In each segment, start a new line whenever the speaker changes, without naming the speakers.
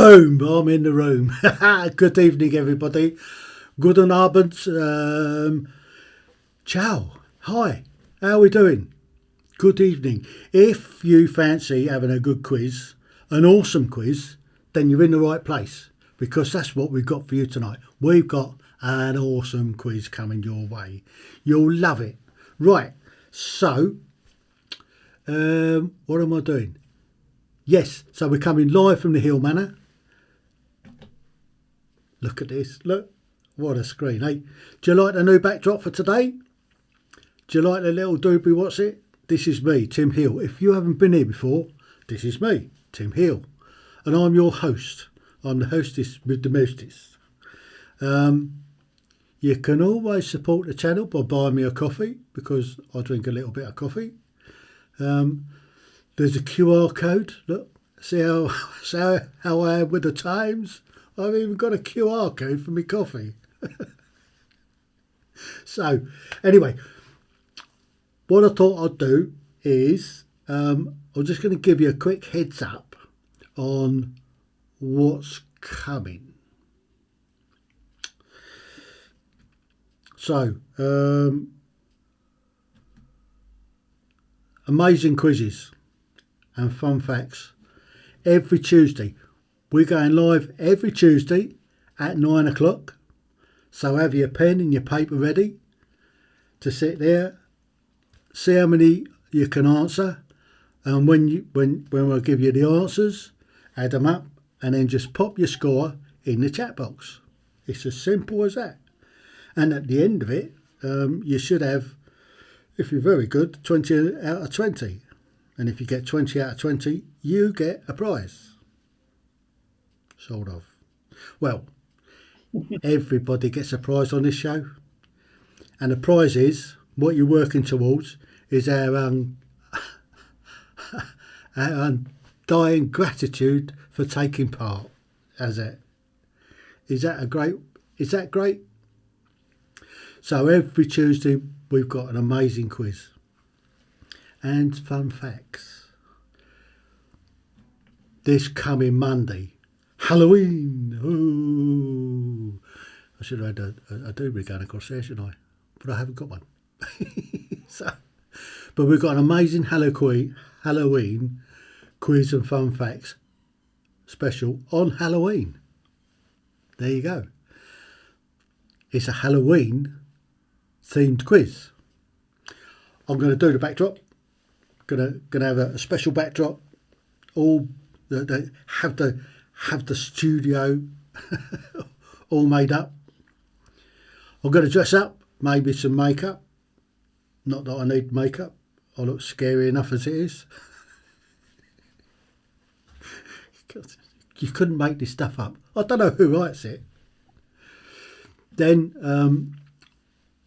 Boom! I'm in the room. Good evening, everybody. Guten Abend. Ciao. Hi. How are we doing? Good evening. If you fancy having a good quiz, an awesome quiz, then you're in the right place because that's what we've got for you tonight. We've got an awesome quiz coming your way. You'll love it. Right. So, what am I doing? Yes. So we're coming live from the Hill Manor. Look at this. Look. What a screen, hey? Do you like the new backdrop for today? Do you like the little doobie what's it? This is me, Tim Hill. If you haven't been here before, this is me, Tim Hill. And I'm your host. I'm the hostess with the mostest. You can always support the channel by buying me a coffee because I drink a little bit of coffee. There's a QR code. Look, see how I am with the times? I've even got a QR code for my coffee. So, anyway, what I thought I'd do is I'm just going to give you a quick heads up on what's coming. So, amazing quizzes and fun facts every Tuesday. We're going live every Tuesday at 9 o'clock. So have your pen and your paper ready to sit there, see how many you can answer, and when I give you the answers, add them up, and then just pop your score in the chat box. It's as simple as that. And at the end of it, you should have, if you're very good, 20 out of 20. And if you get 20 out of 20, you get a prize. Sort of. Well, everybody gets a prize on this show. And the prize is, what you're working towards, is our undying gratitude for taking part. As it. Is that great? So every Tuesday we've got an amazing quiz and fun facts. This coming Monday, Halloween. Ooh. I should have had a doobie going across there, shouldn't I? But I haven't got one. But we've got an amazing Halloween quiz and fun facts special on Halloween. There you go. It's a Halloween themed quiz. I'm going to do the backdrop. Going to have a special backdrop. All that have the studio all made up. I'm going to dress up, maybe some makeup. Not that I need makeup. I look scary enough as it is. You couldn't make this stuff up. I don't know who writes it. Then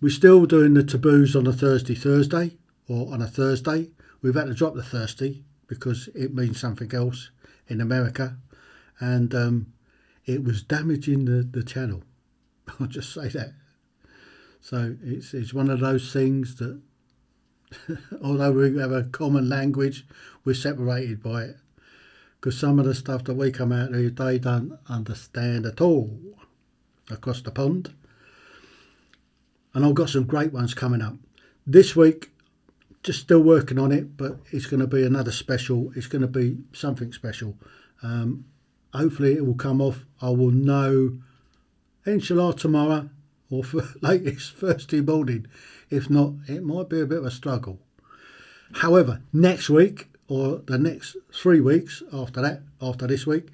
we're still doing the taboos on a Thursday, or on a Thursday. We've had to drop the Thursday because it means something else in America, and it was damaging the channel. I'll just say that. So it's one of those things that, although we have a common language, we're separated by it. Because some of the stuff that we come out with, they don't understand at all across the pond. And I've got some great ones coming up. This week, just still working on it, but it's going to be another special. It's going to be something special. Hopefully it will come off. I will know, inshallah, tomorrow or for latest Thursday morning. If not, it might be a bit of a struggle. However, next week or the next 3 weeks after that, after this week,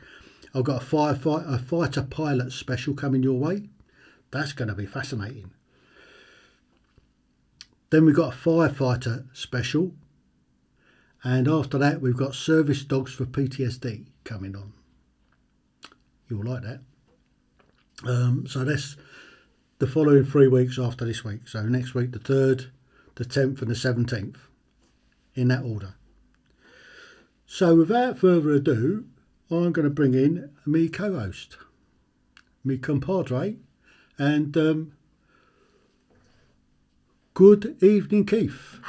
I've got a fighter pilot special coming your way. That's going to be fascinating. Then we've got a firefighter special. And after that, we've got service dogs for PTSD coming on. You'll like that. So that's the following 3 weeks after this week. So next week, the 3rd, the 10th and the 17th. In that order. So without further ado, I'm going to bring in me co-host, me compadre, and good evening, Keith.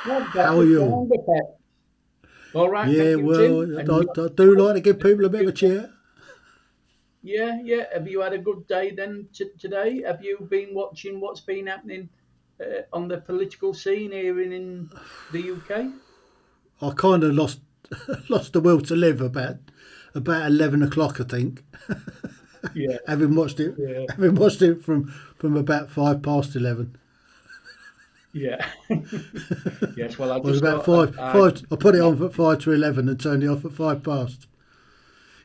How are you?
All right,
Yeah,
thank you,
well,
Tim. And you,
I do like to give people a bit of a cheer.
yeah, yeah. Have you had a good day then today? Have you been watching what's been happening on the political scene here in the UK?
I kind of lost lost the will to live about 11 o'clock, I think.
Yeah,
Having watched it,
yeah,
having watched it from about 11:05.
yeah. Yes. Well, I
I was
just
about
thought I'd
five. I put it on at 5 to 11 and turned it off at 5 past.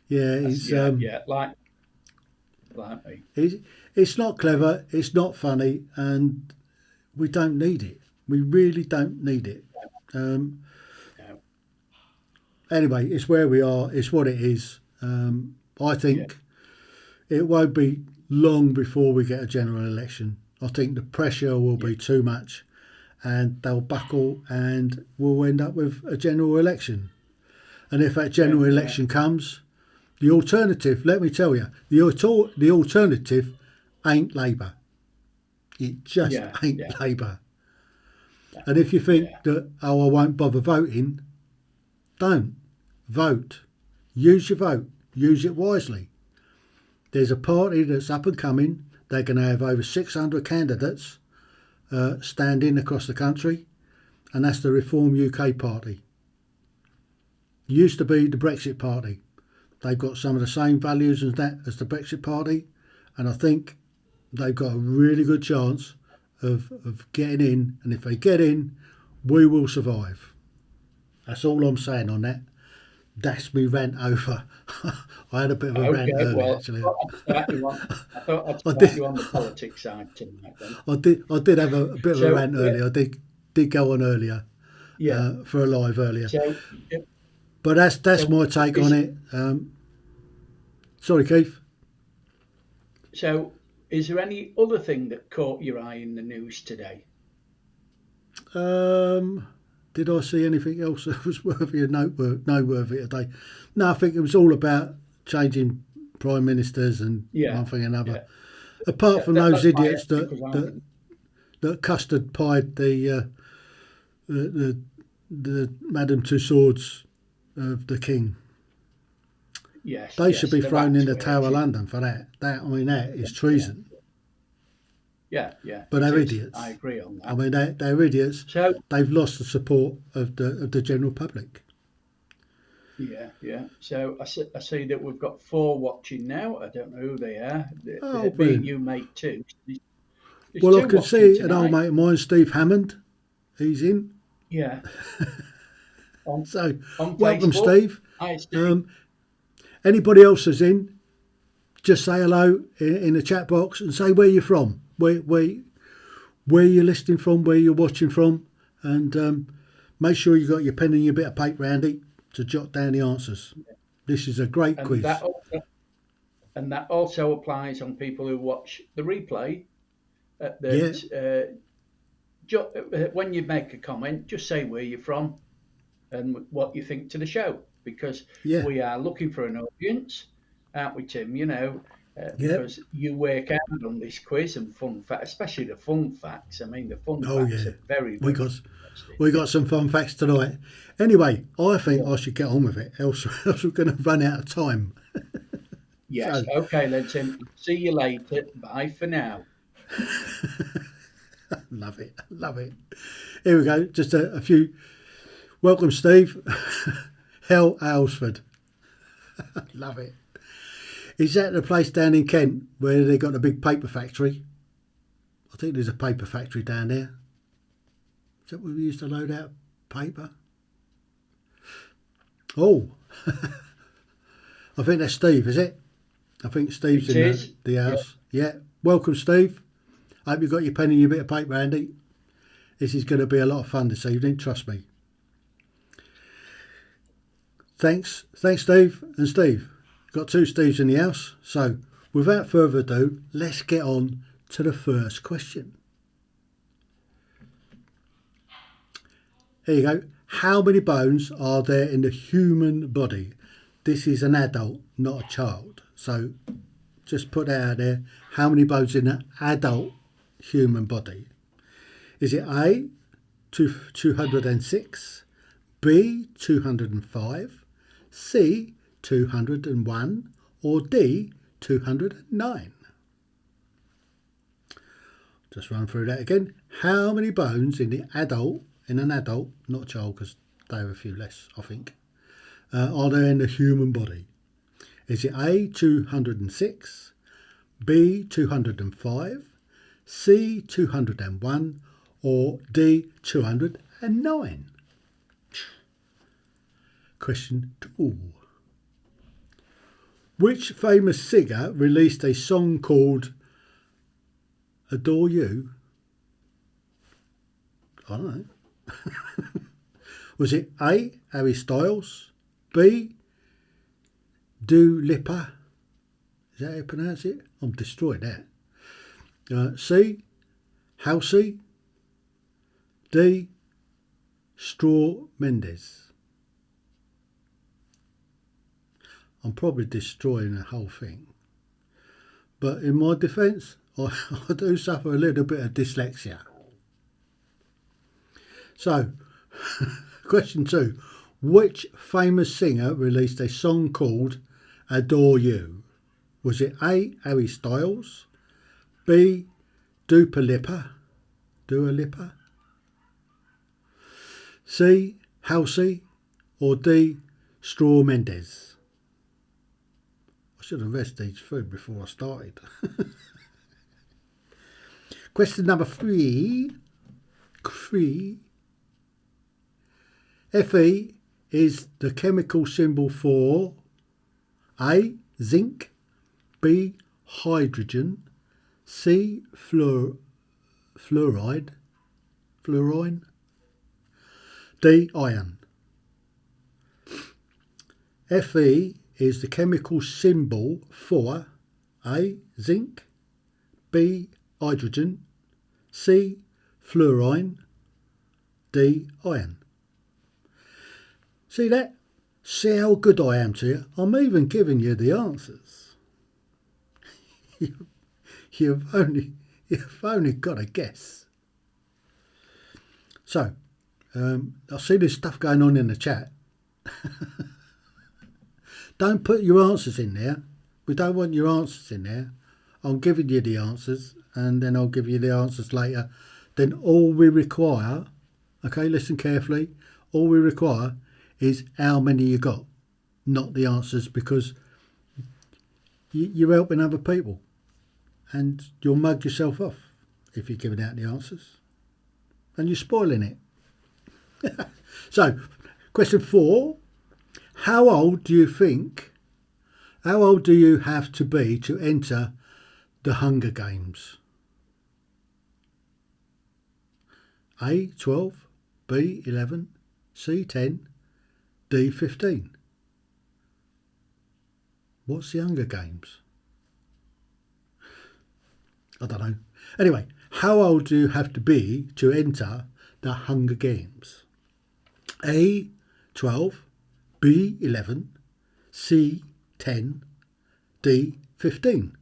Yeah,
yeah, yeah, like me.
it's it's not clever. It's not funny, and we don't need it. We really don't need it. Um,
Yeah,
anyway, it's where we are. It's what it is. I
yeah,
think it won't be long before we get a general election. I think the pressure will
yeah,
be too much, and they'll buckle, and we'll end up with a general election. And if that
yeah,
general
yeah,
election comes, the alternative, let me tell you, the alternative ain't Labour. It just
yeah, yeah,
ain't Labour.
yeah,
And if you think
yeah,
that, oh, I won't bother voting, don't vote. Use your vote. Use it wisely. There's a party that's up and coming. They're going to have over 600 candidates standing across the country, and that's the Reform UK Party. Used to be the Brexit Party. They've got some of the same values as that as the Brexit Party, and I think they've got a really good chance of getting in. And if they get in, we will survive. That's all I'm saying on that. That's me rant over. I had a bit of a rant
Okay,
earlier,
well,
actually.
I thought I'd
I
start
did,
you on the politics side tonight then.
I did have a bit of a
So,
rant earlier. I did go on earlier
yeah,
for a live earlier,
so,
but that's
so
my take on
is
it. Sorry, Keith.
so is there any other thing that caught your eye in the news today?
Um, did I see anything else that was worthy of noteworthy today? No, I think it was all about changing prime ministers and
Yeah,
one thing and another.
yeah.
Apart from those
That's why I
idiots
asked you because
that custard pied the Madame Tussauds of the King.
yes,
They should
yes,
be
the
thrown in
rats
the
were.
Tower of London for that. That is
Yeah,
treason.
yeah, yeah.
But
It
they're
is. I
idiots.
agree on
I
that.
mean, they're idiots.
So,
They've lost the support of the general public.
yeah, yeah. So I see that we've got four watching now. I don't know who they are.
Oh,
Me and
brilliant.
you make two. There's
Well, I
two
can
watching
see an old
tonight.
mate of mine, Steve Hammond. He's in.
Yeah, on
So,
on
welcome,
Facebook.
Steve.
I see.
Um, anybody else that's in, just say hello in the chat box and say where you're from, where you're listening from, where you're watching from, and make sure you got your pen and your bit of paper handy to jot down the answers. This is a great
And
quiz.
that also applies on people who watch the replay.
Yeah,
That when you make a comment, just say where you're from and what you think to the show, because
yeah,
we are looking for an audience, aren't we, Tim?
yeah.
Because you work hard on this quiz and fun facts, especially the fun facts. I mean, the fun
Oh
facts
yeah.
are very,
We
very
got
interesting.
we got some fun facts tonight. Anyway, I think
Yeah.
I should get on with it, else, else we're going to run out of time.
Yes.
So,
Okay, then, Tim. See you later. Bye for now.
love it, love it. Here we go. Just a few. Welcome, Steve. Hell, Aylesford. Love it. Is that the place down in Kent where they got a big paper factory? I think there's a paper factory down there. Is that where we used to load out paper? Oh, I think that's Steve, is it? I think Steve's
It
in
is.
the
Yeah.
house. Yeah. Welcome, Steve. Hope you've got your pen and your bit of paper handy. This is going to be a lot of fun this evening, trust me. Thanks, Steve and Steve. Got two Steves in the house. So, without further ado, let's get on to the first question. Here you go. How many bones are there in the human body? This is an adult, not a child. So, just put that out there. How many bones in an adult human body? Is it A, 206, B 205, C 201, or D 209? Just run through that again. How many bones in an adult, not child because they have a few less, I think, are there in the human body? Is it A 206, B 205, C 201, or D 209? Question 2. Which famous singer released a song called Adore You? I don't know. Was it A, Harry Styles, B, Dua Lipa? Is that how you pronounce it? I'm destroyed that. C, Halsey, D, Straw Mendes. I'm probably destroying the whole thing. But in my defence, I do suffer a little bit of dyslexia. So, question 2. Which famous singer released a song called Adore You? Was it A, Harry Styles, B, Dua Lipa, C, Halsey, or D, Straw Mendes? I should have read these through before I started. Question number 3. Fe is the chemical symbol for A, zinc, B, hydrogen, C, fluorine, D, iron. Fe is the chemical symbol for A, zinc, B, hydrogen, C, fluorine, D, iron. See that? See how good I am to you? I'm even giving you the answers. You've only got to guess. So, I see this stuff going on in the chat. Don't put your answers in there. We don't want your answers in there. I'm giving you the answers and then I'll give you the answers later. Then all we require, okay, listen carefully, all we require is how many you got, not the answers, because you're helping other people and you'll mug yourself off if you're giving out the answers and you're spoiling it. So, question 4. How old do you have to be to enter the Hunger Games? A, 12, B, 11, C, 10, D, 15. What's the Hunger Games? I don't know. Anyway, how old do you have to be to enter the Hunger Games? A, 12, B, 11, C, 10, D, 15.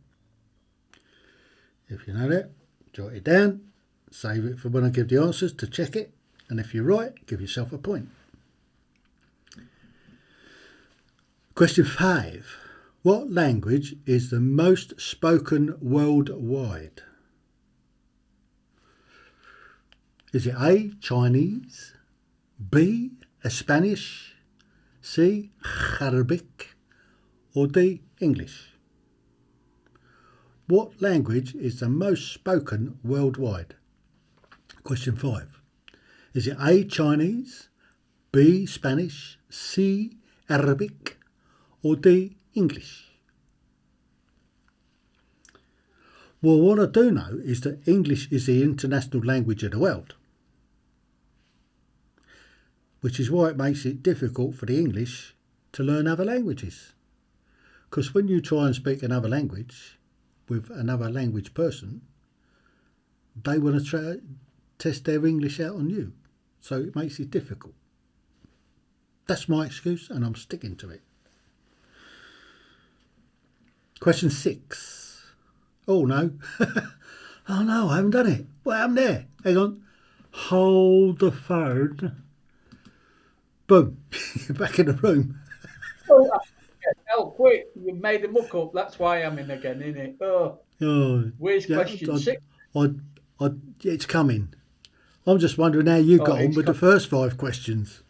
If you know that, jot it down, save it for when I give the answers to check it, and if you're right, give yourself a point. Question 5. What language is the most spoken worldwide? Is it A, Chinese, B, Spanish, C, Arabic, or D, English? What language is the most spoken worldwide? Question 5. Is it A, Chinese, B, Spanish, C, Arabic, or D, English? Well, what I do know is that English is the international language of the world, which is why it makes it difficult for the English to learn other languages. Because when you try and speak another language with another language person, they want to try test their English out on you. So it makes it difficult. That's my excuse and I'm sticking to it. Question 6. Oh no. Oh no, I haven't done it. What happened there? Hang on. Hold the phone. Boom. You're back in the room.
Oh, quick! You made the muck up. That's why I'm in again, innit? Oh,
Oh,
where's
yeah.
question six?
I, it's coming. I'm just wondering how you
Oh,
got on
it's
with the first 5 questions.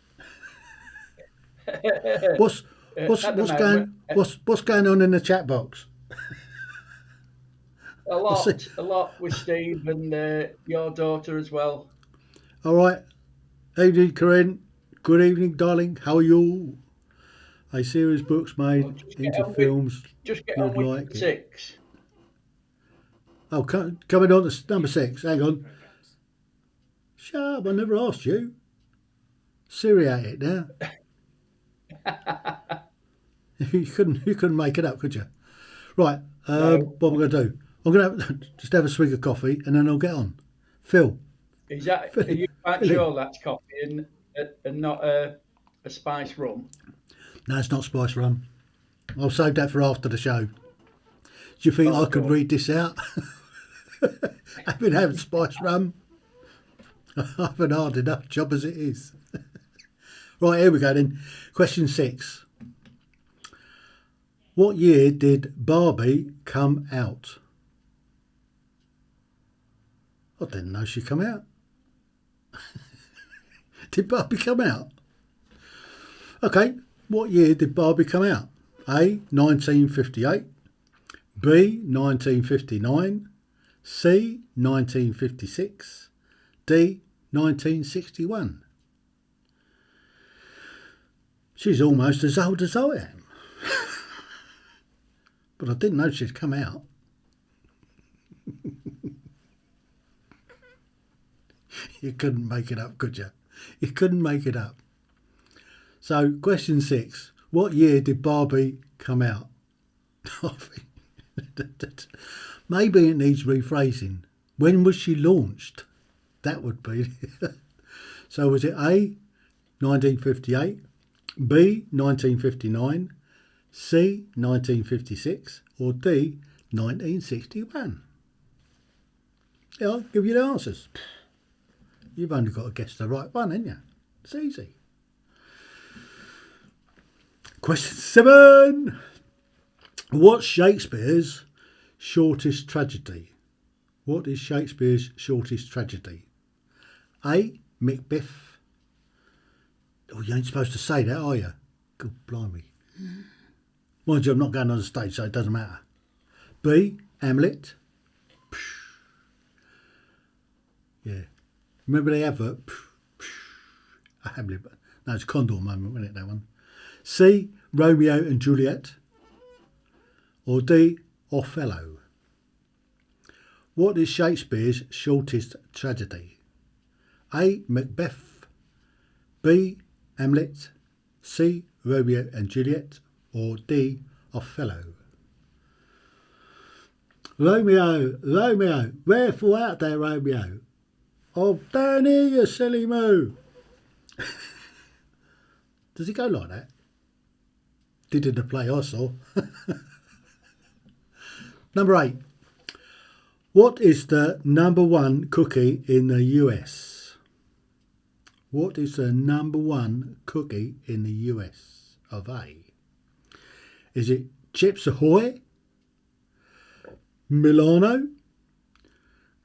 What's what's
at the
what's
moment
going what's going on in the chat box? I see.
a lot with Steve and your daughter as well.
All right. Evening, Corinne. Good evening, darling. How are you? A series books
Well,
made into films.
just get on
You'd
with
like it.
six.
Oh, coming on to number 6. Hang on. Shut up. I never asked you. Siri at it now. You couldn't make it up, could you? Right.
No,
What am I going to do? I'm going to just have a swig of coffee and then I'll get on. Phil.
is that?
Fill
Are
in.
you quite
Fill in.
sure that's coffee and not a spice rum?
No, it's not spice rum. I'll save that for after the show. Do you think I
Oh,
could
good.
read this out? I've been having spice rum. I have an hard enough job as it is. Right, here we go then. Question 6. What year did Barbie come out? I didn't know she'd come out. Did Barbie come out? Okay, what year did Barbie come out? A. 1958. B. 1959. C. 1956. D. 1961. She's almost as old as I am. But I didn't know she'd come out. You couldn't make it up, could you? You couldn't make it up. So, question 6. What year did Barbie come out? Maybe it needs rephrasing. When was she launched? That would be. So, was it A, 1958, B, 1959, C, 1956, or D, 1961? Yeah, I'll give you the answers. You've only got to guess the right one, haven't you? It's easy. Question 7. What's Shakespeare's shortest tragedy? What is Shakespeare's shortest tragedy? A. Macbeth. Oh, you ain't supposed to say that, are you? God blimey. Mind you, I'm not going on the stage, so it doesn't matter. B. Hamlet. Yeah. Remember the advert? Hamlet. No, it's a Condor moment, wasn't it, that one? C. Romeo and Juliet. Or D. Othello. What is Shakespeare's shortest tragedy? A. Macbeth. B. Hamlet. C. Romeo and Juliet. Or D. Othello. Romeo, Romeo, wherefore art thou, Romeo? Oh, down here, you silly moo. Does he go like that? Did in the play I saw. Number 8. What is the number 1 cookie in the US? What is the number 1 cookie in the US of A? Is it Chips Ahoy, Milano,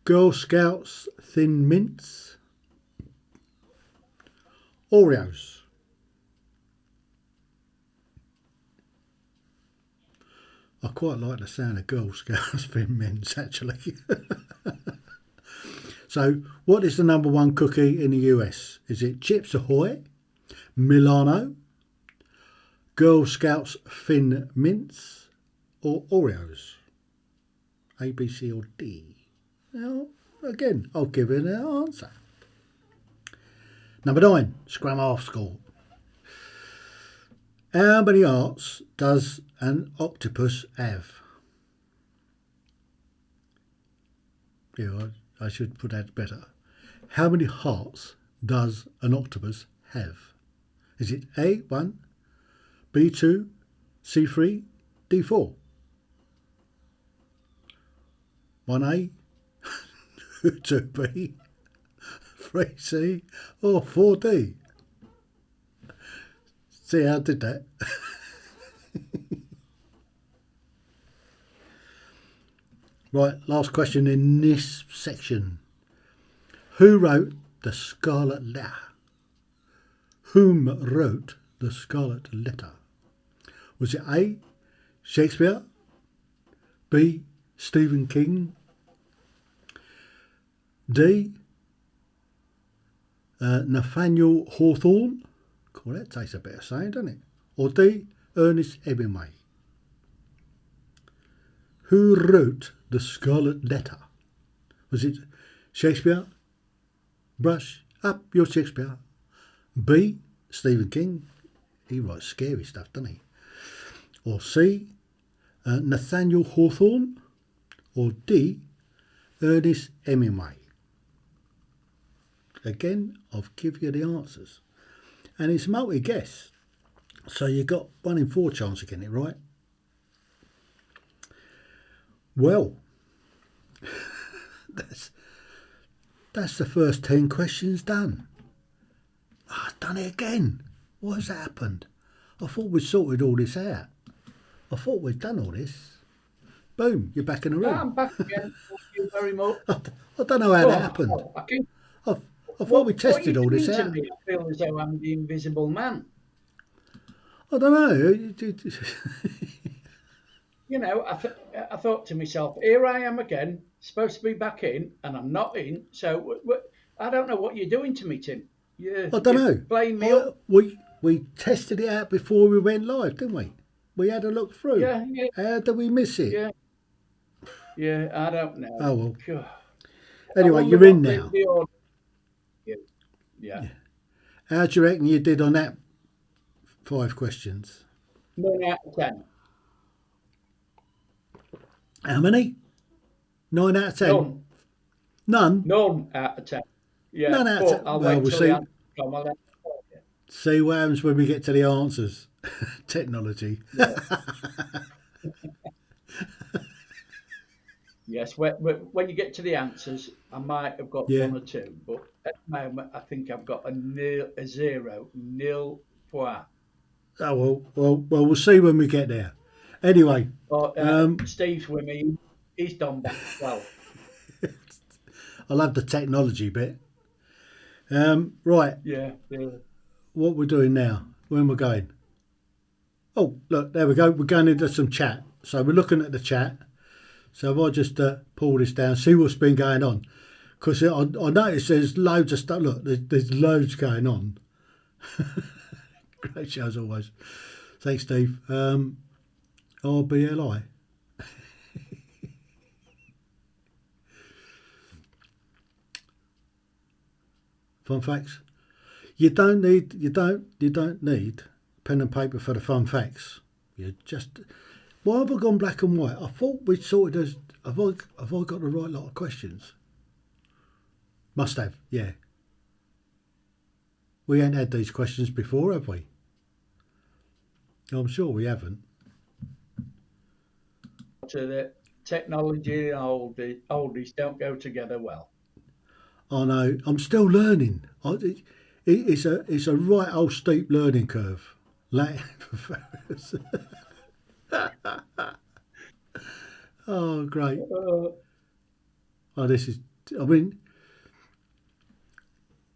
Girl Scouts Thin Mints, Oreos? I quite like the sound of Girl Scouts Thin Mints, actually. So, what is the number 1 cookie in the US? Is it Chips Ahoy, Milano, Girl Scouts Thin Mints, or Oreos? A, B, C, or D? Now, again, I'll give it an answer. Number 9, Scrum Half Score. How many hearts does an octopus have? Yeah, I should put that better. How many hearts does an octopus have? Is it A1, B2, C3, D4? 1A, 2B, 3C, or 4D. See how I did that? Right, last question in this section. Who wrote the Scarlet Letter? Whom wrote the Scarlet Letter? Was it A, Shakespeare, B, Stephen King, D, Nathaniel Hawthorne? Cool, that takes a bit of saying, doesn't it? Or D, Ernest Hemingway? Who wrote the Scarlet Letter? Was it Shakespeare? Brush up your Shakespeare. B, Stephen King. He writes scary stuff, doesn't he? Or C, Nathaniel Hawthorne. Or D, Ernest Hemingway. Again, I'll give you the answers. And it's multi-guess. So you got 1 in 4 chance of getting it right. Well, that's the first 10 questions done. I've done it again. What has happened? I thought we'd sorted all this out. I thought we'd done all this. Boom, you're back in the room.
I'm back again. Thank you very much.
I don't know how that happened. I thought we tested all this out.
Me? I feel as though I'm the invisible man.
I don't know.
You know, I thought to myself, here I am again, supposed to be back in, and I'm not in. So I don't know what you're doing to me, Tim.
I don't know.
Playing me up.
We tested it out before we went live, didn't we? We had a look through.
Yeah.
How did we miss it?
Yeah, I don't know.
Oh, well.
Phew.
Anyway, you're in now.
Yeah.
How do you reckon you did on that 5 questions?
9 out of 10.
How many? 9 out of 10?
None.
None?
None out of 10. Yeah.
None out of 10.
I'll
Well,
wait
we'll
till
see.
the answer come. I'll let you.
See what happens when we get to the answers. Technology.
Yeah. Yes, when you get to the answers, I might have got 1 or 2, but at the moment, I think I've got a 0, nil point.
Oh, well, we'll see when we get there. Anyway.
Steve's with me. He's done that as well.
I love the technology bit. Right.
Yeah.
What we're doing now, when we're going. Oh, look, there we go. We're going into some chat. So we're looking at the chat. So if I just pull this down, see what's been going on. Because I noticed there's loads of stuff. Look, there's loads going on. Great show as always. Thanks, Steve. RBLI. Fun facts. You don't need pen and paper for the fun facts. You just. Why have I gone black and white? I thought we'd sorted as. Have I got the right lot of questions? Must have, yeah. We ain't had these questions before, have we? I'm sure we haven't.
To the technology and oldies don't go together well.
I know. I'm still learning. It's a right old steep learning curve. Oh, great. Oh, this is. I mean,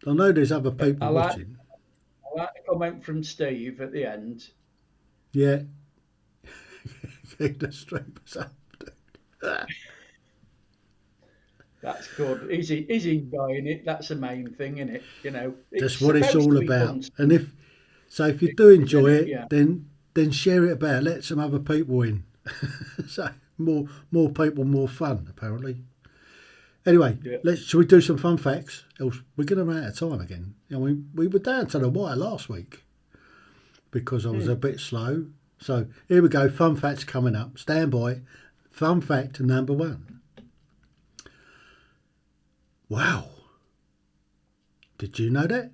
I know there's other people watching.
I like the comment from Steve at the end.
Yeah. Keep the streamers up.
That's good. Is he enjoying it? That's the main thing, isn't it? You know,
that's what it's all about. And if you do enjoy it, then share it about. Let some other people in. So more people, more fun. Apparently. Anyway, shall we do some fun facts? Else we're going to run out of time again. I mean, we were down to the wire last week because I was a bit slow. So here we go. Fun facts coming up. Stand by. Fun fact number 1. Wow. Did you know that?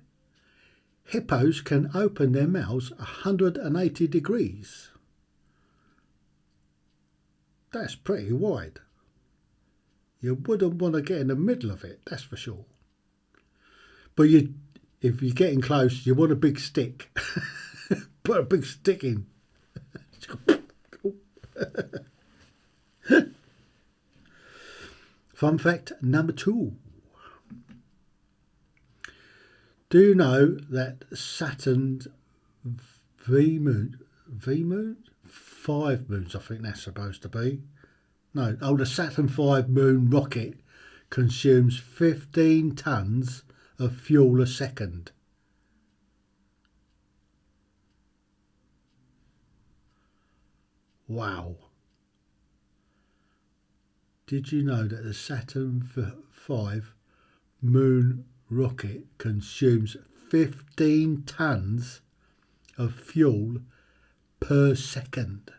Hippos can open their mouths 180 degrees. That's pretty wide. You wouldn't want to get in the middle of it, that's for sure. But if you're getting close, you want a big stick. Put a big stick in. Fun fact number 2. Do you know that Saturn's V moon? 5 moons, I think that's supposed to be. No, the Saturn V moon rocket consumes 15 tonnes of fuel a second. Wow. Did you know that the Saturn V moon rocket consumes 15 tonnes of fuel per second?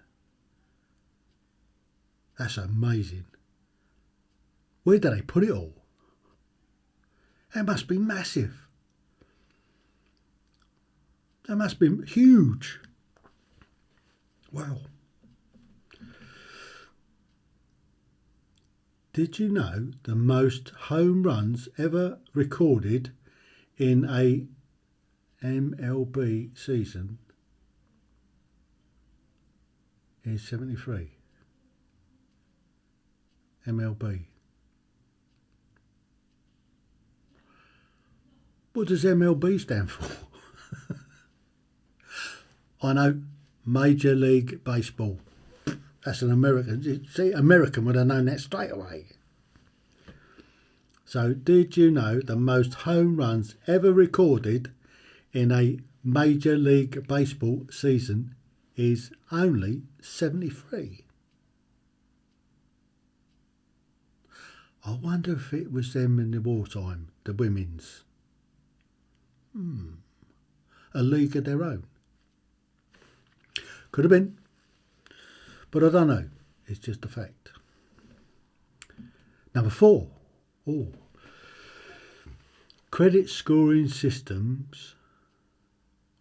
That's amazing. Where do they put it all? That must be massive. That must be huge. Wow. Did you know the most home runs ever recorded in a MLB season is 73? MLB. What does MLB stand for? I know, Major League Baseball. That's an American. See, American would have known that straight away. So, did you know the most home runs ever recorded in a Major League Baseball season is only 73? I wonder if it was them in the wartime, the women's. A league of their own. Could have been. But I don't know. It's just a fact. Number 4. Credit scoring systems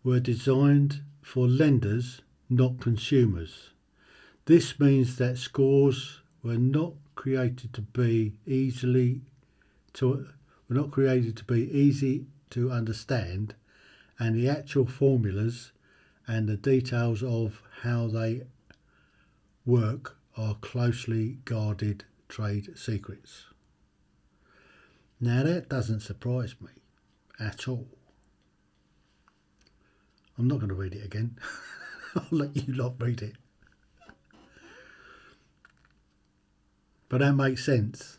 were designed for lenders, not consumers. This means that scores were not created to be easy to understand, and the actual formulas and the details of how they work are closely guarded trade secrets. Now that doesn't surprise me at all. I'm not going to read it again. I'll let you lot read it. But that makes sense.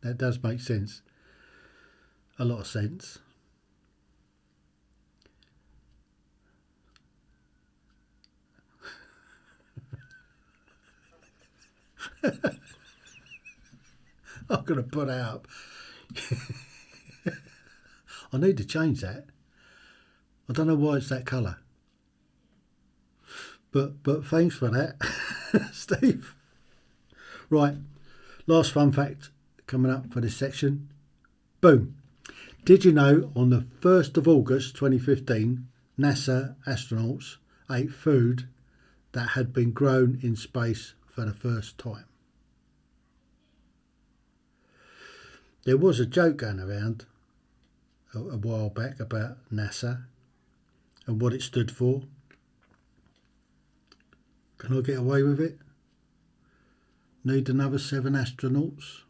That does make sense. A lot of sense. I'm going to put that up. I need to change that. I don't know why it's that colour. But thanks for that, Steve. Right, last fun fact coming up for this section. Boom. Did you know on the 1st of August 2015, NASA astronauts ate food that had been grown in space for the first time? There was a joke going around a while back about NASA and what it stood for. Can I get away with it? Need another 7 astronauts?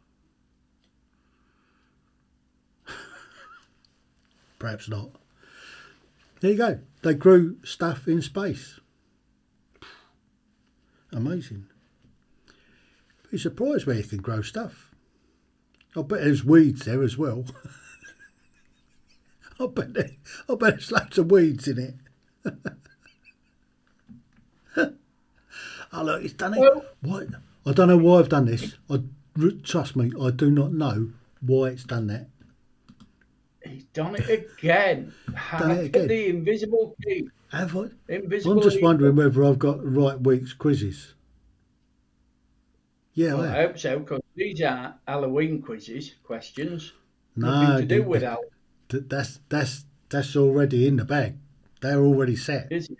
Perhaps not. There you go. They grew stuff in space. Amazing. Be surprised where you can grow stuff. I bet there's weeds there as well. I bet there's loads of weeds in it. Oh look, it's done it.
Well,
What? I don't know why I've done this. Trust me, I do not know why it's done that.
he's done it again.
Done it again.
The invisible key.
Have I? I'm
Invisible
just
key.
wondering whether I've got the right week's quizzes. Yeah,
Well,
I
I
have.
hope so, because these are Halloween quizzes, questions. Nothing
No,
to do with Halloween,
that's already in the bag. They're already set.
is it?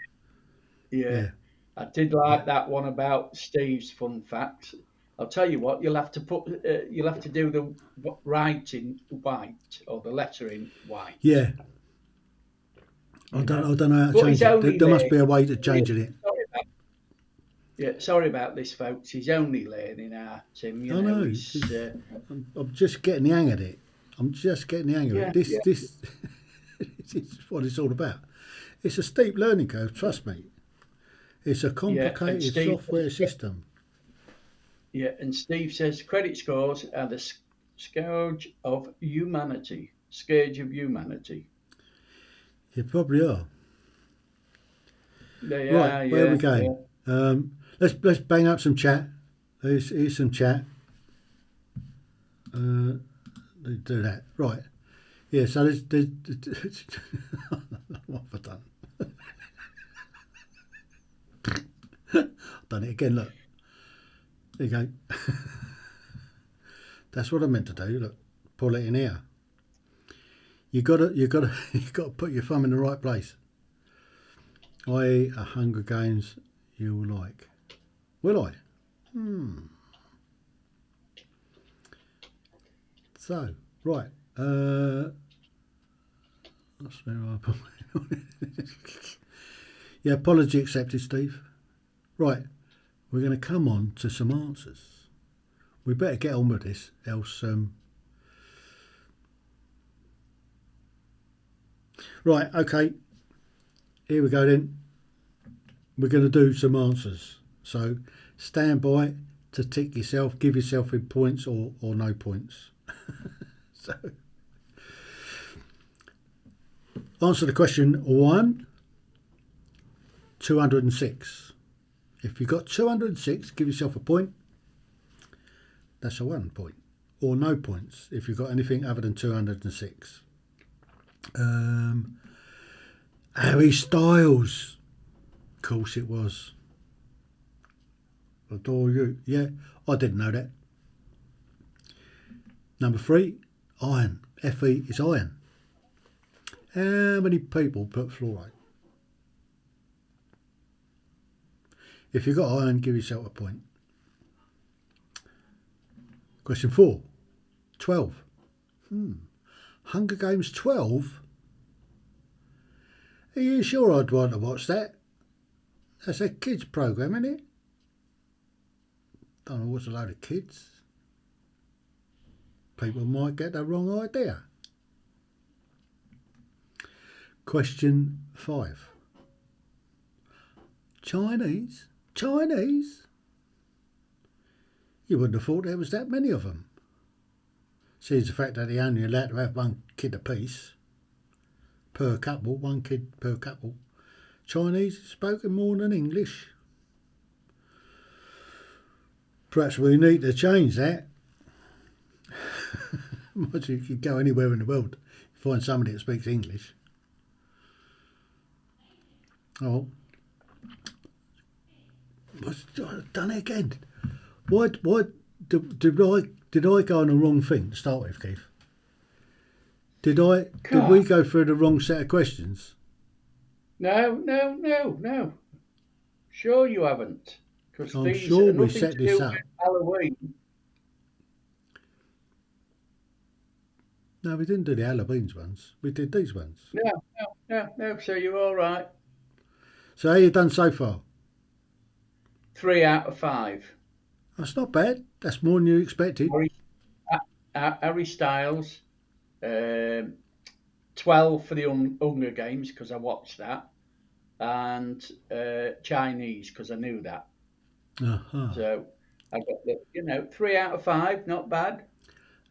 Yeah.
Yeah.
I did like that one about Steve's fun facts. I'll tell you what. You'll have to do the writing white or the lettering white.
Yeah,
You know,
I don't know how to
but
change
he's
it.
only
There must be a
learning.
way to changing it.
Sorry about, yeah, sorry about this, folks. He's only learning art, Tim. You
I
know,
know.
he's
I'm just getting the hang of it. I'm just getting the hang of it.
yeah,
This
yeah,
this is what it's all about. It's a steep learning curve. Trust me. It's a
yeah. And
complicated
Steve,
software system.
yeah, and Steve says credit scores are the scourge of humanity. Scourge of humanity.
You probably are.
They
Right,
are,
where are we
yeah, yeah.
going? Let's bang up some chat. Here's some chat. Do that. Right. Yeah, so there's what have I done? I've done it again, look. There you go. That's what I meant to do. Look, pull it in here. You gotta put your thumb in the right place. I.e. a Hunger Games you will like. Will I? So, right. That's where I put Yeah, apology accepted, Steve. Right, we're going to come on to some answers. We better get on with this, else. Right, okay. Here we go then. We're going to do some answers. So stand by to tick yourself, give yourself in points or no points. So answer the question 1, 206. If you got 206, give yourself a point. That's a 1 point. Or no points if you've got anything other than 206. Harry Styles. Of course it was. Adore you. Yeah, I didn't know that. Number 3, iron. Fe is iron. How many people put fluoride? If you got iron, give yourself a point. Question 4, 12. Hunger Games 12? Are you sure I'd want to watch that? That's a kids' programme, isn't it? Don't know what's a load of kids. People might get the wrong idea. Question 5. Chinese? Chinese? You wouldn't have thought there was that many of them. Seems the fact that they only allowed to have one kid apiece per couple, one kid per couple. Chinese spoken more than English. Perhaps we need to change that. Imagine you could go anywhere in the world, find somebody that speaks English. Oh, I've done it again. Why did I go on the wrong thing to start with, Keith? Did we
God.
go through the wrong set of questions?
No. Sure you haven't, because
I'm
these
sure
are
we
nothing
set
to do
this
with
up.
Halloween.
No, we didn't do the Halloween's ones. We did these ones.
No. So you're all right.
So how you done so far?
3 out of 5.
That's not bad. That's more than you expected.
Harry Styles, 12 for the Hunger Games because I watched that, and Chinese because I knew that.
Uh-huh.
So I got 3 out of 5, not bad.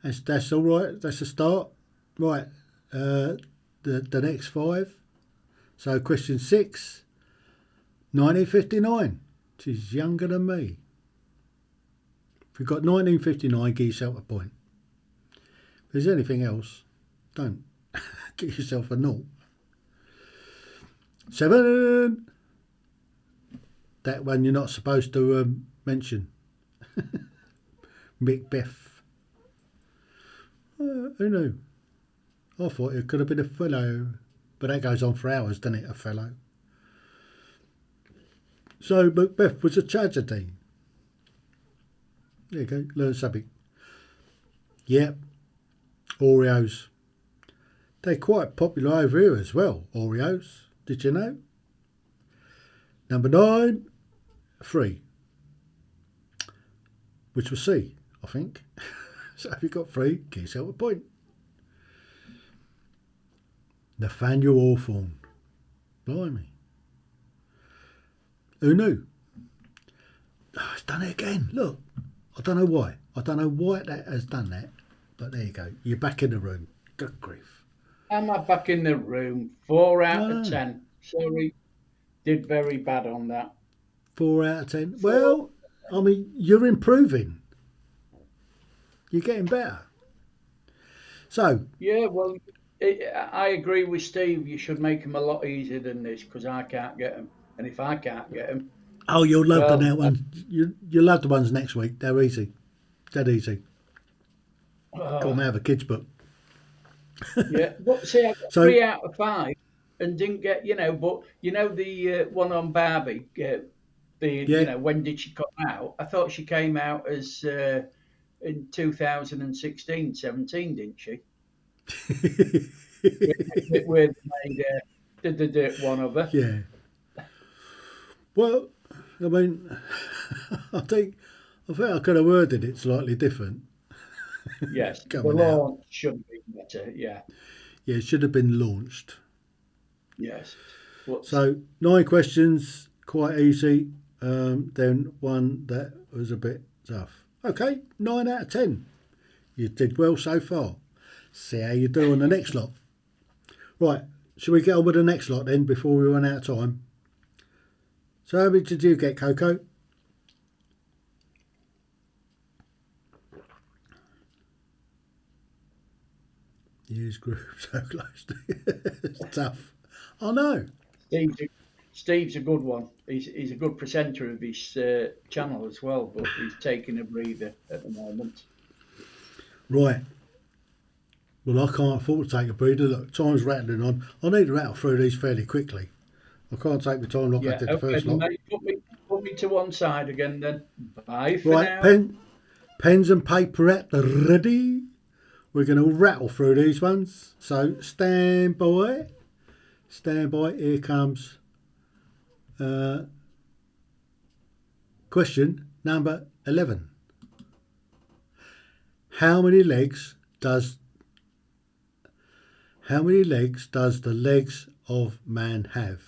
That's all right. That's a start. Right. The next 5. So question 6, 1959. She's younger than me. If you've got 1959, give yourself a point. If there's anything else, don't. Give yourself a 0. 7. That one you're not supposed to mention. Macbeth. Who knew? I thought it could have been a fellow. But that goes on for hours, doesn't it? A fellow. So Macbeth was a tragedy. There you go. Learn something. Yep. Oreos. They're quite popular over here as well, Oreos. Did you know? Number 9, 3. Which was C, I think. So if you got 3, give yourself a point. Nathaniel Hawthorne. Blimey. Who knew? Oh, it's done it again. Look. I don't know why. I don't know why that has done that. But there you go. You're back in the room. Good grief.
Am I back in the room? 4 out of
No.
10. Sorry, did very bad on that.
4 out of 10.
4.
Well, I mean, you're improving. You're getting better. So,
Yeah, well, I agree with Steve. You should make them a lot easier than this because I can't get them. And if I can't get them,
oh, you'll love the
well,
next one. You'll love the ones next week. They're easy. Dead easy. Got them out of a kid's book.
yeah. But see, I got
So,
3 out of 5 and didn't get, but the one on Barbie,
yeah.
when did she come out? I thought she came out as in 2016, 17, didn't she? Where they made the one of her.
Yeah. Well, I mean, I think I could have worded it slightly different
Yes, the
coming out.
launch should be better. Yeah,
Yeah, it should have been launched.
yes. What's
So 9 questions, quite easy. Then one that was a bit tough. Okay, 9 out of 10. You did well so far. See how you do on the next lot. Right, shall we get on with the next lot then before we run out of time? So how many did you get, Coco? Use group so close. It's tough. I know.
Steve's a, Steve's a good one. He's a good presenter of his channel as well, but he's taking a breather at the moment.
Right. Well, I can't afford to take a breather. Look, time's rattling on. I need to rattle through these fairly quickly. I can't take the time like I
Yeah,
did the
okay,
first
then
lot.
mate, put me to one side again then. Bye for
Right,
now.
pens and paper at the ready. We're going to rattle through these ones. So stand by. Stand by. Here comes question number 11. How many legs does the legs of man have?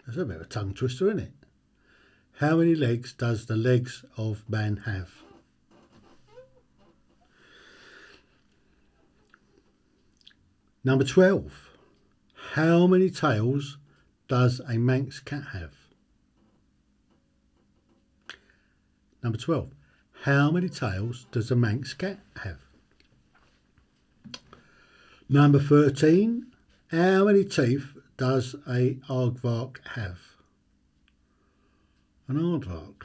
That's a bit of a tongue twister, isn't it? How many legs does the legs of man have? Number 12. How many tails does a Manx cat have? Number 12. How many tails does a Manx cat have? Number 13. How many teeth does a aardvark have? An aardvark.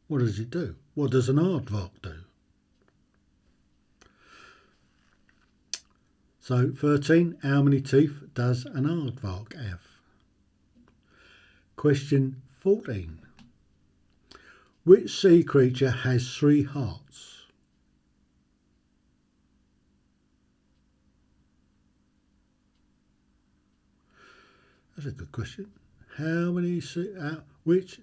What does it do? What does an aardvark do? So 13. How many teeth does an aardvark have? Question 14. Which sea creature has 3 hearts? That's a good question. Which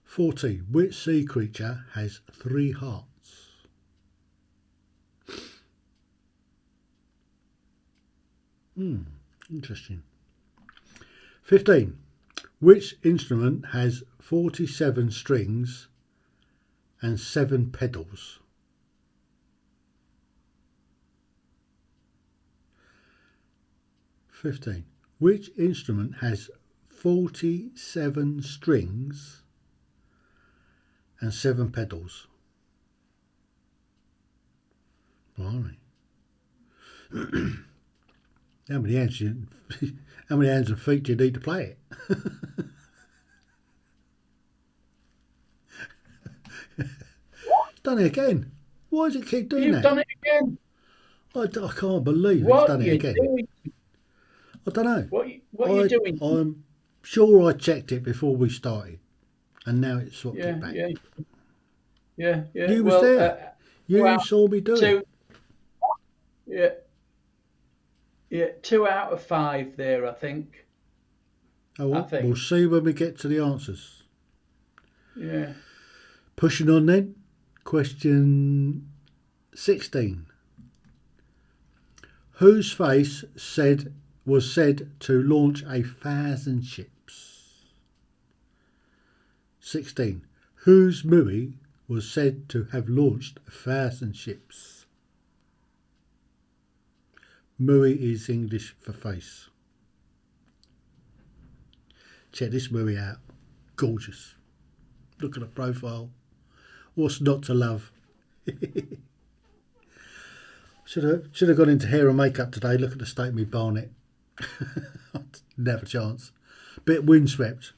14. Which sea creature has 3 hearts? Interesting. 15. Which instrument has 47 strings and 7 pedals? Which instrument has 47 strings and 7 pedals? Blimey. How many hands and feet do you need to play it? Done it again. Why does it keep doing
You've
that?
done it again.
I can't believe it's
What
done it
you
again.
doing?
I don't know.
What are you doing?
I'm sure I checked it before we started, and now it's swapped it
Yeah,
back.
yeah, yeah, yeah.
You was
Well,
there.
two
You
out,
saw me do it.
two, yeah, yeah, 2 out of 5 there, I think.
Oh
I
well, we'll
think.
see when we get to the answers.
Yeah.
Pushing on then. Question 16. Whose face was said to launch 1,000 ships? 16. Whose movie was said to have launched 1,000 ships? Mui is English for face. Check this movie out. Gorgeous. Look at the profile. What's not to love? Should have gone into hair and makeup today. Look at the state of me barnet. Never a chance. Bit windswept.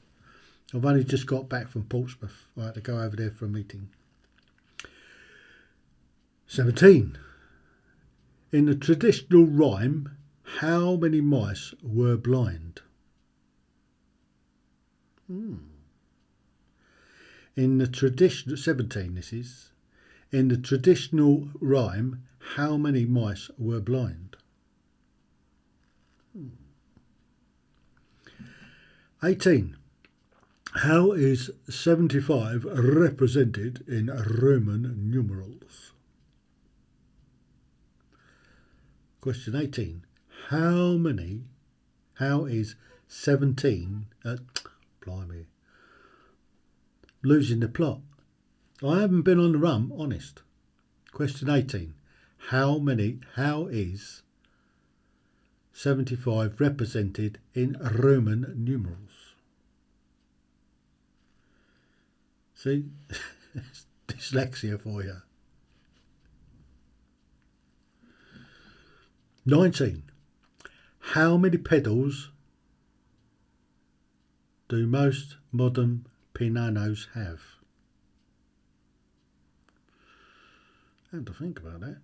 I've only just got back from Portsmouth. I had to go over there for a meeting. 17. In the traditional rhyme, how many mice were blind? In the traditional 17 this is. In the traditional rhyme, how many mice were blind? 18. How is 75 represented in Roman numerals? Question 18. How is 17, blimey, losing the plot. I haven't been on the run, honest. Question 18. How is 75 represented in Roman numerals? See? Dyslexia for you. 19. How many pedals do most modern pianos have? I have to think about that.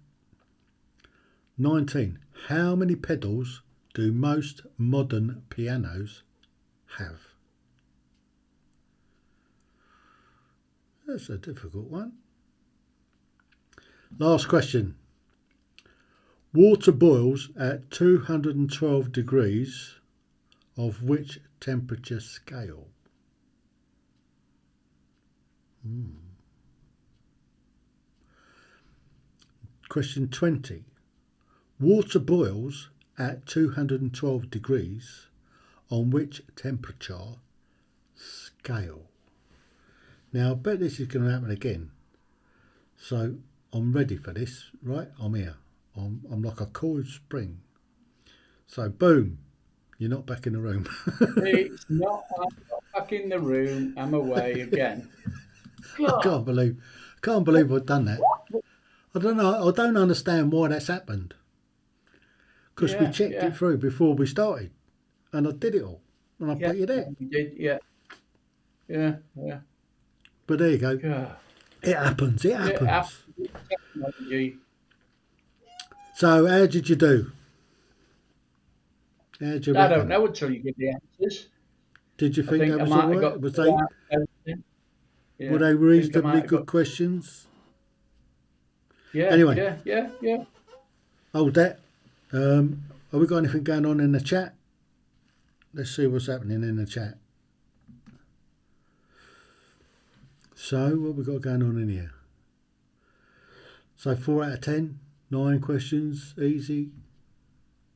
19. How many pedals do most modern pianos have? That's a difficult one. Last question. Water boils at 212 degrees of which temperature scale? Question 20. Water boils at 212 degrees on which temperature scale? Now, I bet this is going to happen again. So I'm ready for this, right? I'm here. I'm like a coiled spring. So boom, you're not back in the room.
It's not. I'm not back in the room. I'm away again.
I
God.
can't believe I've done that. I don't know. I don't understand why that's happened. Because we
Yeah,
checked it
yeah,
through before we started, and I did it all, and I
yeah.
put you there.
You did. Yeah, yeah, yeah.
But there you go.
God.
It happens. It
Yeah,
happens.
absolute technology.
So how did you do? How do you
I don't
reckon?
know until you give the answers.
Did you
I
think
think
that
I
was all
might have
right?
got two out of everything.
Were
Yeah,
they
I think I
reasonably
might have
good
got.
questions?
Yeah,
Anyway,
yeah, yeah, yeah.
hold that. Have we got anything going on in the chat? Let's see what's happening in the chat. So, what we got going on in here? So 4 out of 10, 9 questions, easy.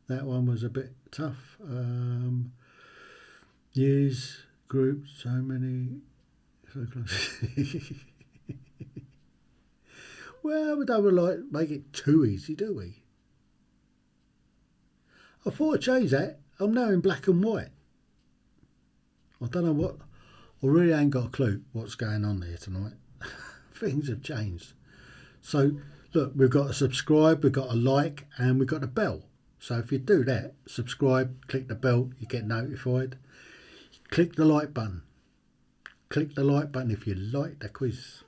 That one was a bit tough. Years, groups, so many. So close. Well, we don't like make it too easy, do we? I thought I'd change that. I'm now in black and white. I don't know what. I really ain't got a clue what's going on there tonight. Things have changed. So, look, we've got a subscribe, we've got a like, and we've got a bell. So if you do that, subscribe, click the bell, you get notified. Click the like button. Click the like button if you like the quiz.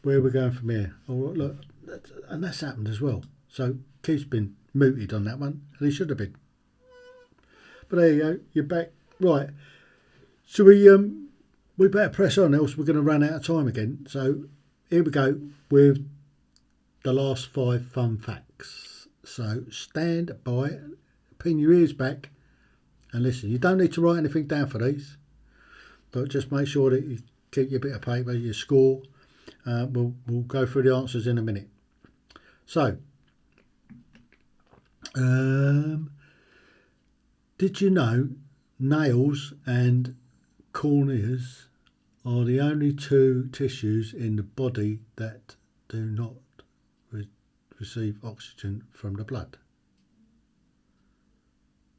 Where are we going from here? Oh, look, and that's happened as well. So Keith's been mooted on that one, and he should have been. But there you go. You're back. Right. So we better press on, else we're going to run out of time again. So here we go with the last 5 fun facts. So stand by, pin your ears back, and listen. You don't need to write anything down for these, but just make sure that you keep your bit of paper, your score. We'll go through the answers in a minute. So, did you know nails and corneas are the only 2 tissues in the body that do not receive oxygen from the blood?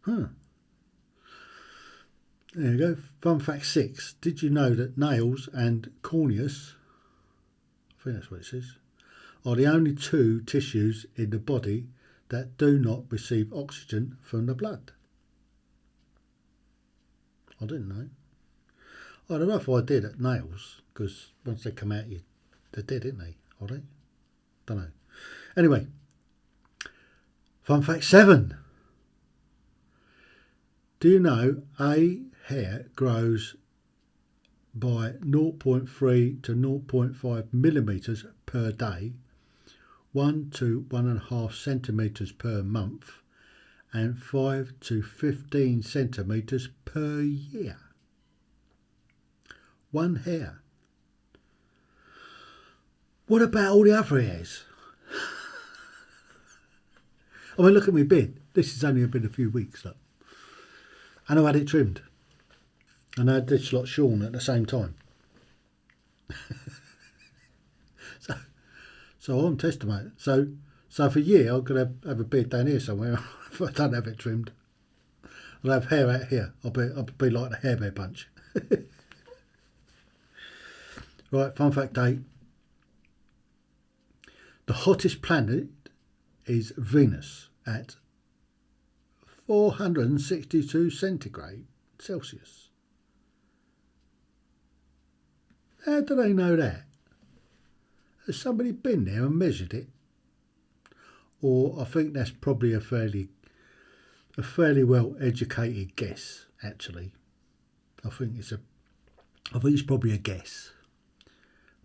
Huh. There you go. Fun fact 6. Did you know that nails and corneas, I think that's what it says, are the only 2 tissues in the body that do not receive oxygen from the blood? I didn't know. I don't know if I did at nails, because once they come out, they're dead, aren't they? Are they? Don't know. Anyway, fun fact 7. Do you know a hair grows by 0.3 to 0.5 millimetres per day, 1 to 1.5 centimetres per month, and 5 to 15 centimetres per year? One hair. What about all the other hairs? I mean, look at my beard. This has only been a few weeks, look. And I've had it trimmed. And I had this lot shorn at the same time. so I'm testament. So for a year, I'm going to have a beard down here somewhere if I don't have it trimmed. I'll have hair out here. I'll be like the Hair Bear Bunch. Right, fun fact 8. The hottest planet is Venus at 462 centigrade Celsius. How do they know that? Has somebody been there and measured it? Or I think that's probably a fairly well educated guess, actually. I think it's probably a guess.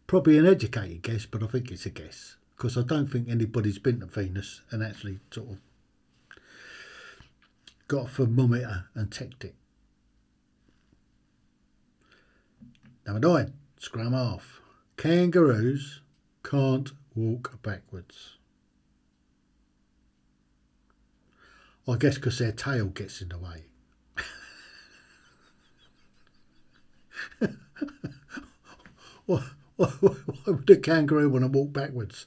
Probably an educated guess, but I think it's a guess. Because I don't think anybody's been to Venus and actually sort of got a thermometer and checked it. Number 9, scrum off. Kangaroos can't walk backwards. I guess because their tail gets in the way. Why would a kangaroo want to walk backwards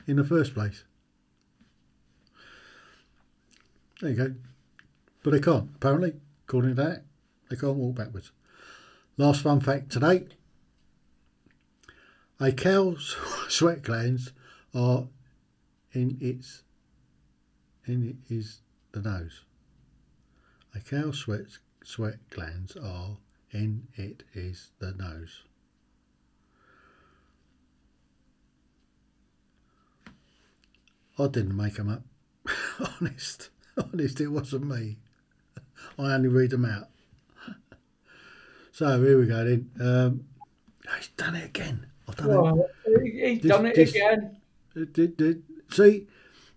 in the first place? There you go. But they can't, apparently, according to that. They can't walk backwards. Last fun fact today. A cow's sweat glands are in the nose. A cow's sweat glands are in the nose. I didn't make them up. Honest, it wasn't me. I only read them out. So here we go then. He's done it again. I don't know.
He's done it again.
See,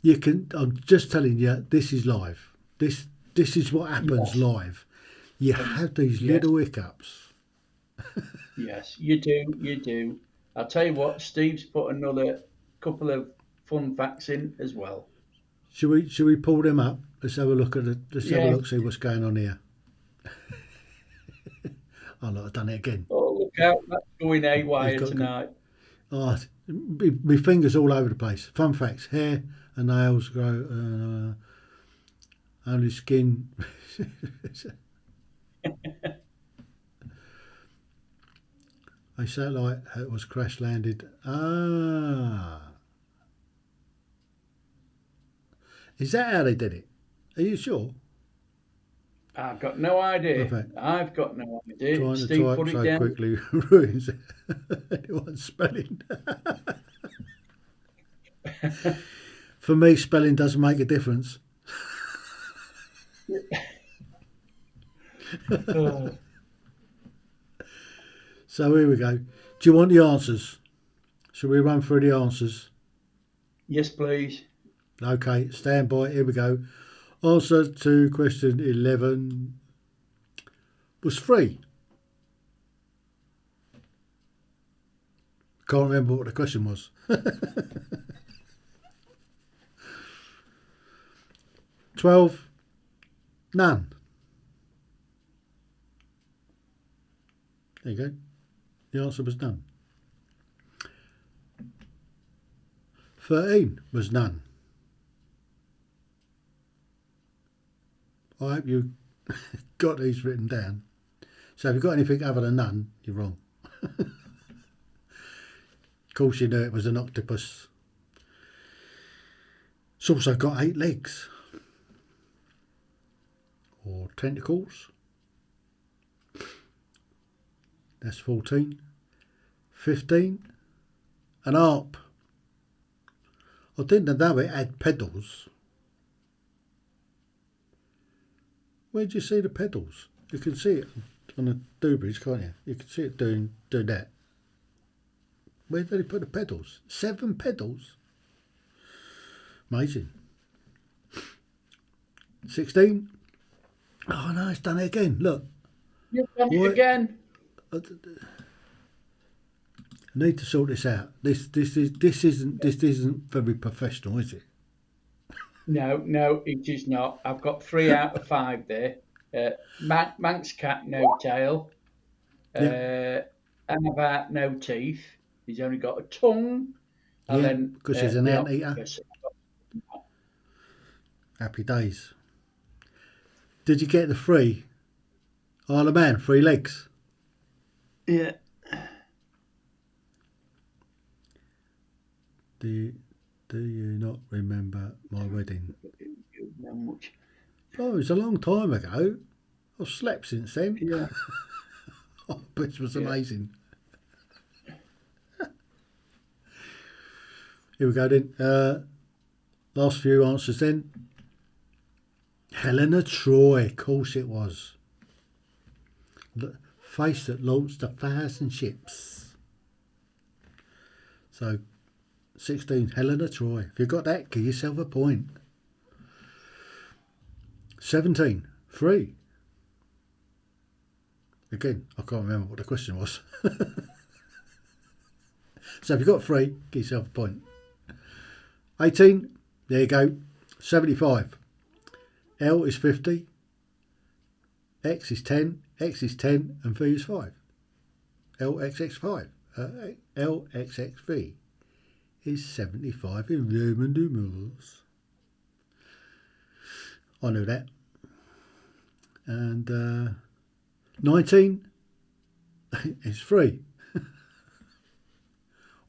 you can. I'm just telling you, this is live. This is what happens live. You have these little hiccups.
Yes, you do. I'll tell you what, Steve's put another couple of fun facts in as well.
Should we pull them up? Let's have a look at it. Let's have a look, see what's going on here. Oh look, I've done it again.
Oh, look out, that's going haywire tonight.
Oh, my fingers all over the place. Fun facts: hair and nails grow. Only skin. A satellite was crash landed. Is that how they did it? Are you sure?
I've got no idea.
Perfect.
I've got no idea.
Trying
Steve,
to type
put it
so
down.
quickly ruins anyone's spelling. For me, spelling doesn't make a difference.
Oh,
So here we go. Do you want the answers? Shall we run through the answers?
yes, please.
Okay, stand by. Here we go. Answer to question 11 was 3. Can't remember what the question was. 12, none. There you go. The answer was none. 13 was none. I hope you got these written down. So if you've got anything other than none, you're wrong. Of course you knew it was an octopus. It's also got 8 legs. Or tentacles. That's 14. 15. An harp. I didn't know it had pedals. Where'd you see the pedals? You can see it on the doobies, can't you? You can see it doing that. Where did he put the pedals? 7 pedals? Amazing. 16. Oh no, it's done it again. Look.
You've done it
What?
again.
I need to sort this out. This isn't very professional, is it?
No, no, it is not. I've got 3 out of 5 there. Manx cat, no tail.
Yeah,
Anabat, no teeth. He's only got a tongue. And
yeah,
then
because she's an
the
anteater.
octopus.
Happy days. Did you get the 3? Isle of Man, 3 legs.
Yeah.
Do you not remember my wedding?
Not much.
Oh, it was a long time ago. I've slept since then.
Yeah.
Oh, but it was
Yeah.
amazing. Here we go then. Last few answers then. Helena Troy, of course it was. The face that launched 1,000 ships. So, 16, Helena Troy. If you got that, give yourself a point. 17, 3. Again, I can't remember what the question was. So if you got 3, give yourself a point. 18, there you go. 75. L is 50. X is 10. X is 10. And V is 5. LXX5. LXXV is 75 in Roman numerals. I knew that. And 19 is 3.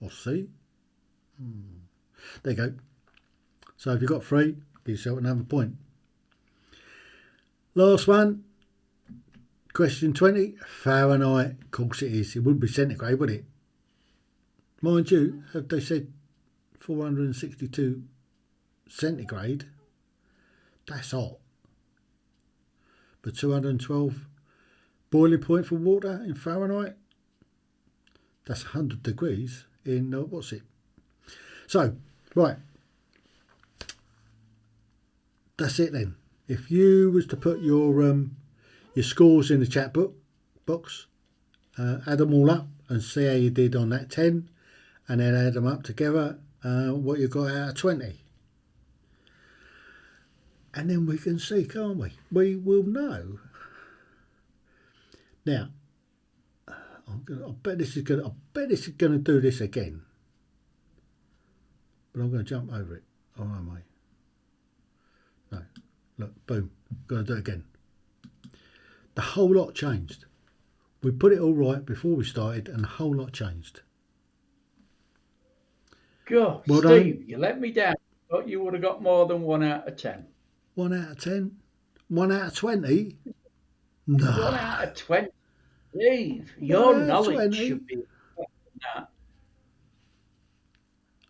Or C. There you go. So if you've got 3, give yourself another point. Last one. Question 20. Fahrenheit. Of course it is. It wouldn't be centigrade, would it? Mind you, have they said 462 centigrade? That's hot. But 212 boiling point for water in Fahrenheit? That's 100 degrees in, what's it? So, right. That's it then. If you was to put your scores in the chat box, add them all up and see how you did on that 10, and then add them up together, what you got out of 20. And then we can see, can't we? We will know. Now, I bet this is gonna do this again. But I'm going to jump over it. Oh, am I? No. Look, boom. Going to do it again. The whole lot changed. We put it all right before we started, and the whole lot changed.
God,
Well
Steve,
done.
you let me down. Thought you would have got more than 1 out of 10.
1 out of 10. 1 out of 20.
One
Nah.
out of 20. Steve,
1
your
out of
knowledge
20.
should be better than that.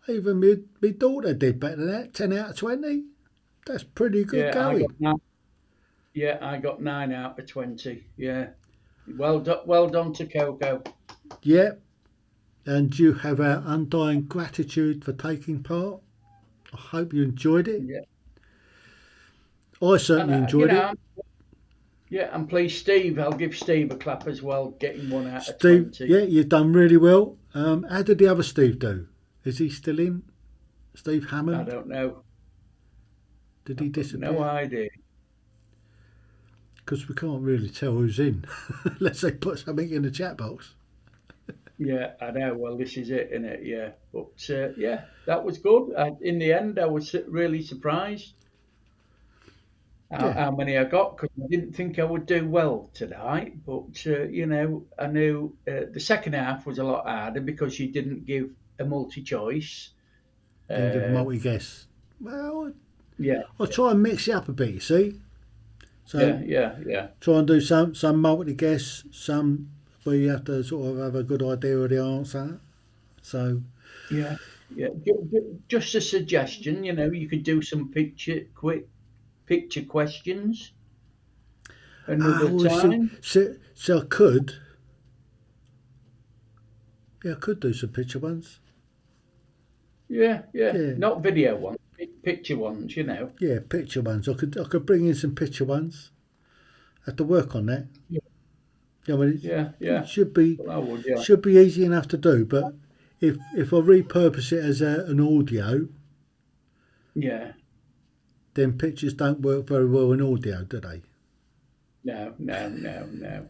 Even my daughter did better than that. 10 out of 20. That's pretty good
Yeah, I got
going.
9. Yeah, I got 9 out of 20. Yeah, well done to Coco.
Yeah, and you have our undying gratitude for taking part. I hope you enjoyed it.
Yeah,
I
and
certainly enjoyed it.
yeah, and please, Steve. I'll give Steve a clap as well, getting 1 out of
Steve,
20.
yeah, you've done really well. How did the other Steve do? Is he still in? Steve
I
Hammond?
don't know.
Did he
I've got no
disappear?
idea.
Because we can't really tell who's in unless they put something in the chat box.
Yeah, I know. Well, this is it, isn't it? Yeah, but yeah, that was good. In the end, I was really surprised
Yeah,
how many I got because I didn't think I would do well tonight. But I knew the second half was a lot harder because you didn't give a multi-choice.
didn't give
Uh,
multi guess. Well,
yeah,
I'll try and mix it up a bit, you see. So
yeah,
try and do some multi guess, some where you have to sort of have a good idea of the answer. So,
yeah, yeah. Just a suggestion. You could do some quick picture questions another
well, see,
time.
so I could, yeah, I could do some picture ones.
Yeah, yeah.
Yeah,
Not video ones, picture ones.
yeah, picture ones. I could bring in some picture ones. Have to work on that.
Yeah,
I mean,
yeah,
it
yeah.
should be
Well, I would, yeah.
should be easy enough to do. But if I repurpose it as an audio,
Yeah.
then pictures don't work very well in audio, do they?
No, no, no, no.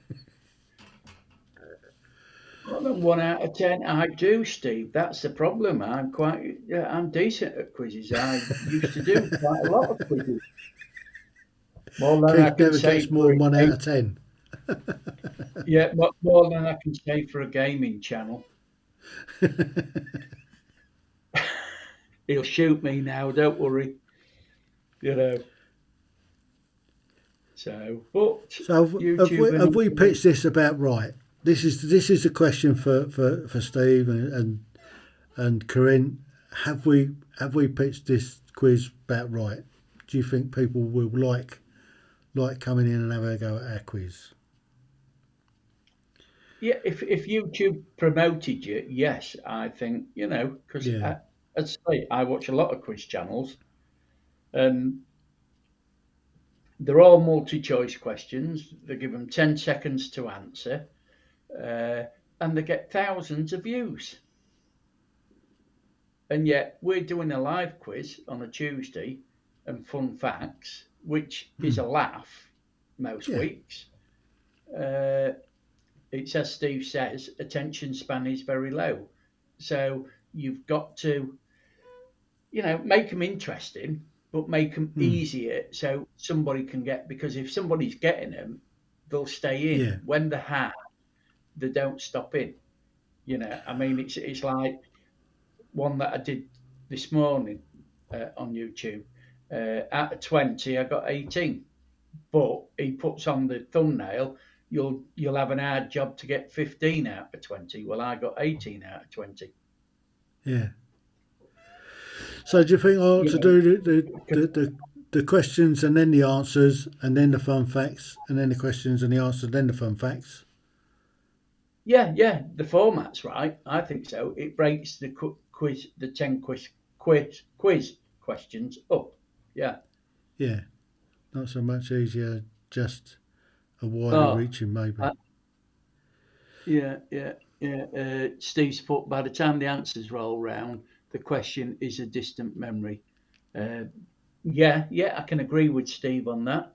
More than 1 out of 10, I do, Steve. That's the problem. I'm decent at quizzes. I used to do quite a lot of quizzes, more than I
Keith
can
never
say
gets more
for
than
a
one out
game.
of 10.
Yeah, more than I can say for a gaming channel. He'll shoot me now. Don't worry. You know. So, but
So have
YouTube
we,
and
have
all
we
the-
pitched this about right? This is a question for Steve and Corinne. Have we pitched this quiz about right? Do you think people will like coming in and having a go at our quiz?
Yeah, if YouTube promoted you, yes, I think because
Yeah.
as I say, I watch a lot of quiz channels, and they're all multi-choice questions. They give them 10 seconds to answer, uh, and they get thousands of views. And yet we're doing a live quiz on a Tuesday and fun facts, which is a laugh most
Yeah.
weeks. Uh, it's as Steve says, attention span is very low. So you've got to, make them interesting, but make them
Mm.
easier so somebody can get, because if somebody's getting them, they'll stay in.
Yeah.
When they're hard, they don't stop in. I mean, it's like one that I did this morning on YouTube. Out of 20, I got 18. But he puts on the thumbnail, you'll have an hard job to get 15 out of 20. Well, I got 18 out of 20.
Yeah. So do you think I ought
You
to
know,
do the questions and then the answers and then the fun facts and then the questions and the answers and then the fun facts?
yeah, yeah, the format's right. I think so. It breaks the 10 quiz questions up. Yeah.
Yeah. Not so much easier, just a wider
Oh,
reaching maybe.
I, yeah, yeah, yeah. Steve's put, by the time the answers roll round, the question is a distant memory. Uh, yeah, yeah, I can agree with Steve on that.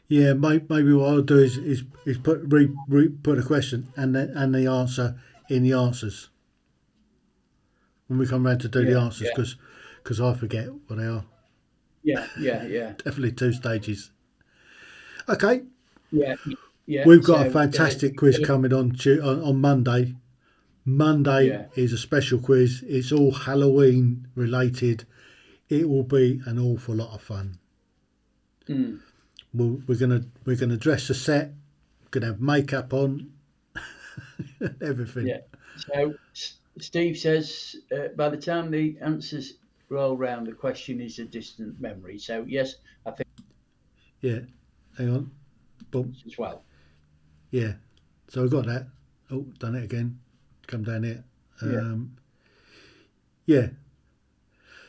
Yeah, maybe what I'll do is put a question and the answer in the answers when we come round to do the
Yeah,
answers
yeah,
because I forget what they are.
yeah, yeah, yeah,
Definitely two stages. Okay,
yeah, yeah.
we've got a
So,
fantastic quiz coming on Monday. Monday
yeah,
is a special quiz. It's all Halloween related. It will be an awful lot of fun.
mm,
We're gonna dress the set. Gonna have makeup on. Everything.
yeah. So, Steve says by the time the answers roll round, the question is a distant memory. So, yes, I think
Yeah. hang on. Boom.
as well.
Yeah. So we've got that. Oh, done it again. Come down here.
Yeah.
Yeah.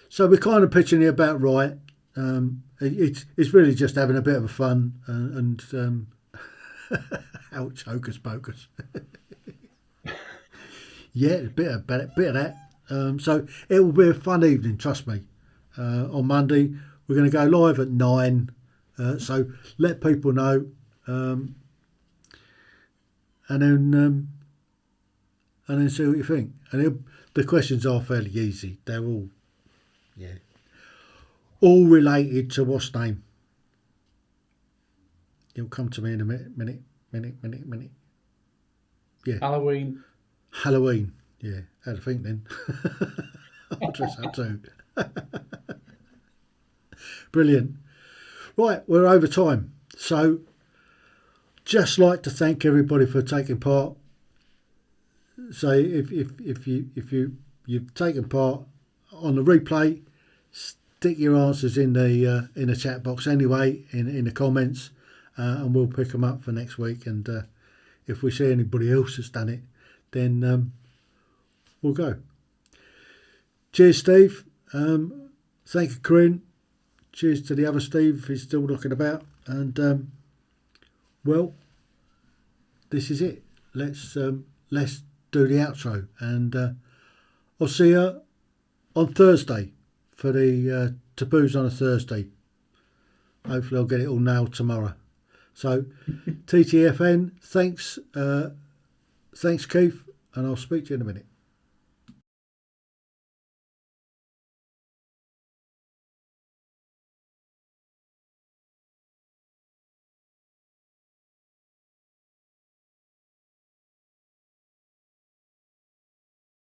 So we're kind of pitching it about right. It's really just having a bit of a fun and ouch, hocus pocus. Yeah, a bit of that. So it will be a fun evening, trust me. On Monday we're going to go live at 9. So let people know, and then see what you think. And the questions are fairly easy. They're all all related to what's name. It'll come to me in a minute. Yeah,
Halloween.
Yeah, had to think then. I'll dress up too. Brilliant. Right, we're over time. So just like to thank everybody for taking part. So if you've taken part on the replay, stick your answers in the chat box anyway, in the comments, and we'll pick them up for next week. And if we see anybody else that's done it, then we'll go. Cheers, Steve. Thank you, Corinne. Cheers to the other Steve if he's still looking about. And well, this is it. Let's do the outro, and I'll see you on Thursday for the taboos on a Thursday. Hopefully I'll get it all nailed tomorrow. So TTFN, thanks Keith, and I'll speak to you in a minute.